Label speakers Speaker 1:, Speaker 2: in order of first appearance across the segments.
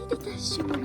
Speaker 1: Haydi taşıyorum.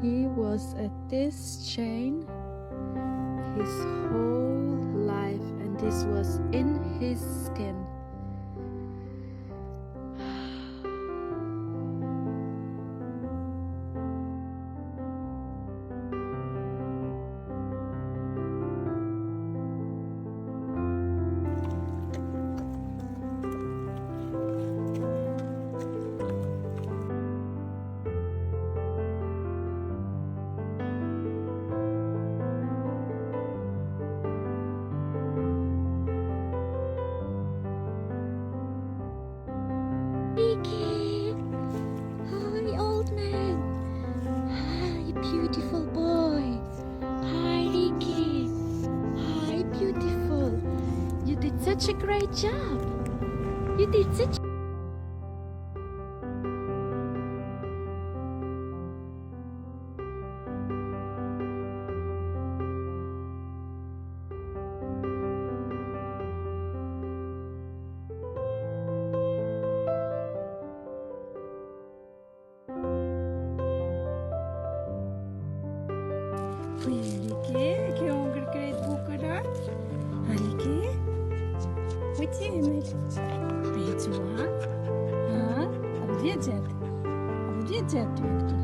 Speaker 1: He was at this chain his whole life, and this was in his skin. Ricky! Hi, old man! Hi, beautiful boy! Hi, Ricky! Hi, beautiful! You did such a great job! You did such Halike, che honger krijgt boeken daar. Halike, wat je met? Weet je wat? Ha? Al die jet. Al die jet doe ik toch.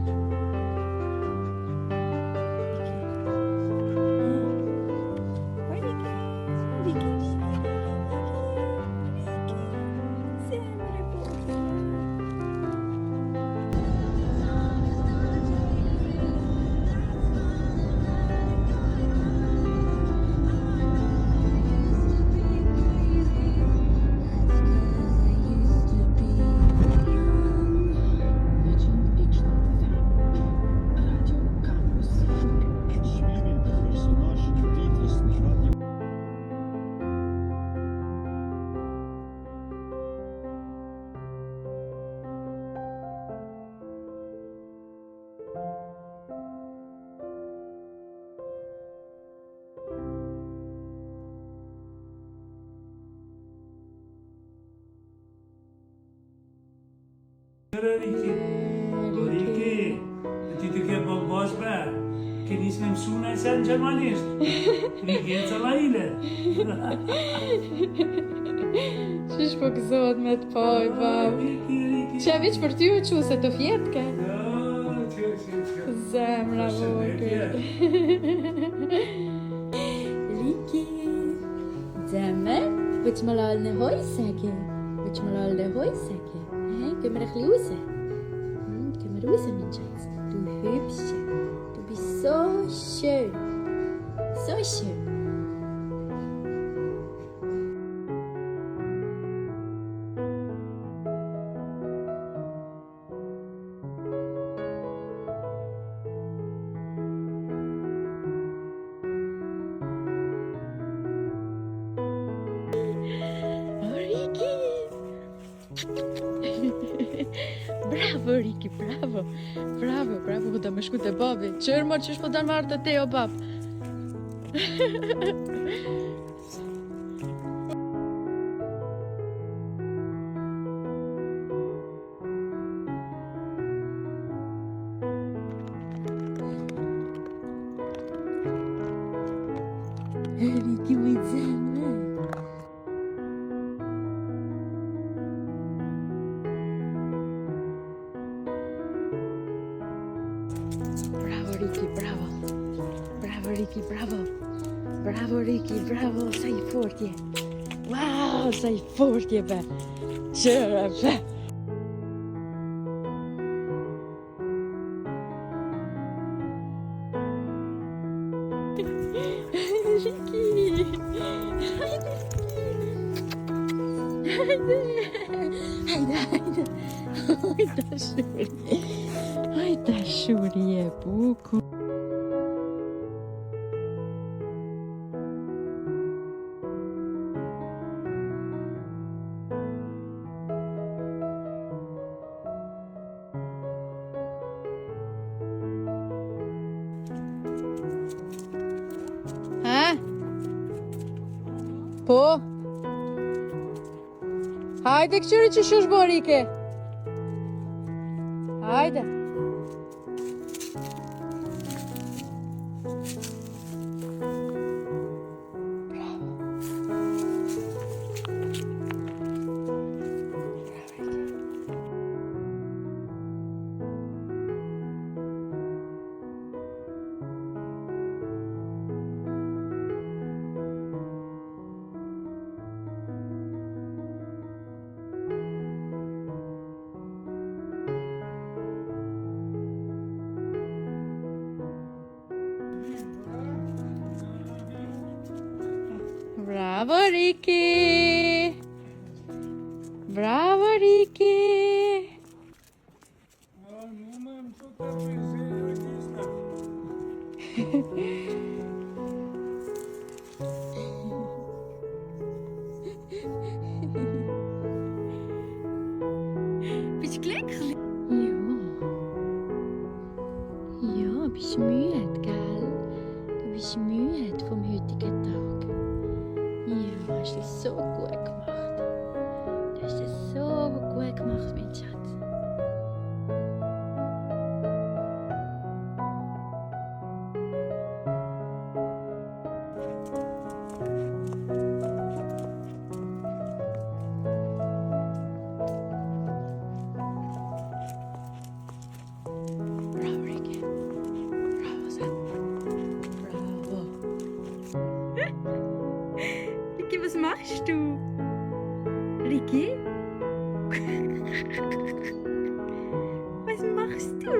Speaker 2: Ricky, ti ke boş be. Kilisem suna sen cemalist. Ricky çalayla.
Speaker 1: Qysh po gëzohet me të poj, bab? Qa veç për ty u qu se të fjetke? Zemra vogël. Ricky, zemër, veç më lallë në hojseke. Veç më lallë në hojseke. Können wir ein bisschen raus? Können wir raus, mein Schatz? Du Hübsche. Du bist so schön. So schön. Oh, Ricky. Bravo, Ricky, bravo. Bravo, bravo, po da më shku te babi. Qërë më qësh po da marrë të te o bab. Ricky, më i zemë. Bravo, Ricky, bravo. Bravo, Ricky, bravo. Bravo, Ricky, bravo. Sa i fort je. Wow, sa i fort je, be. Qërë, be. Ricky. Haydi. Haydi, haydi. Haydi, Shuri. Haydi, Shuri'ye buku. Po. Hajde këqyri që shush borike. Hajde. Bravo, Ricky! Bravo, Ricky!
Speaker 2: Nu m-am jucat pe zi,
Speaker 1: Bist du glücklich? Ja. Ja, bist müde, gell? Du bist müde vom heutigen Tag. Ja, hast du es so gut gemacht. Du hast es so gut gemacht, mein Schatz. Bravo, Ricky. Bravo, Sam. Bravo. Ricky, was machst du? Ricky? Was machst du?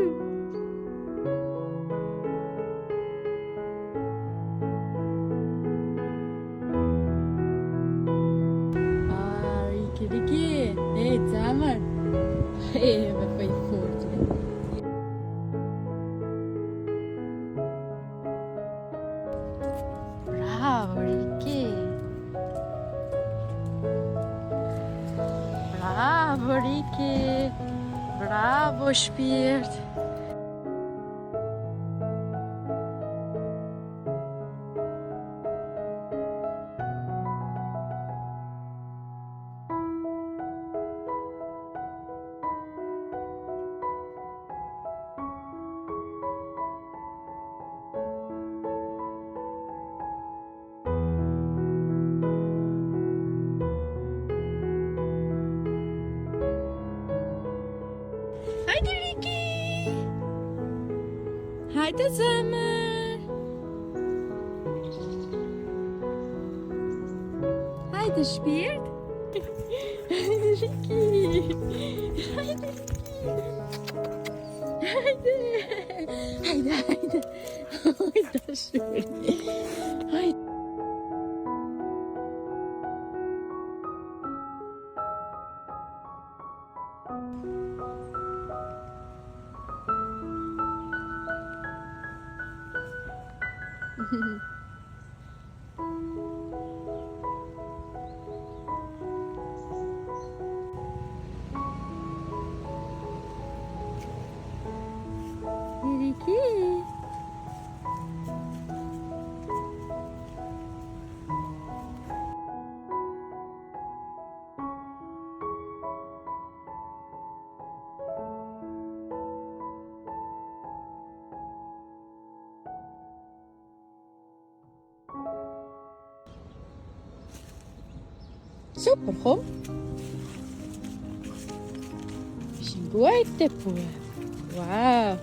Speaker 1: Ah, Ricky, Ricky. Hey, zusammen. Hey, wir fahren fort. Bravo, Ricky. Bravo, Ricky. Bravo, spielt. Heide, Ricky. Heide zusammen. Heide spielt. Heide, Ricky. Heide, Ricky. Heide. Heide, Heide. Heide, schön. Heide. Ricky. Super, komm. Bist ein guter Bub. Wow.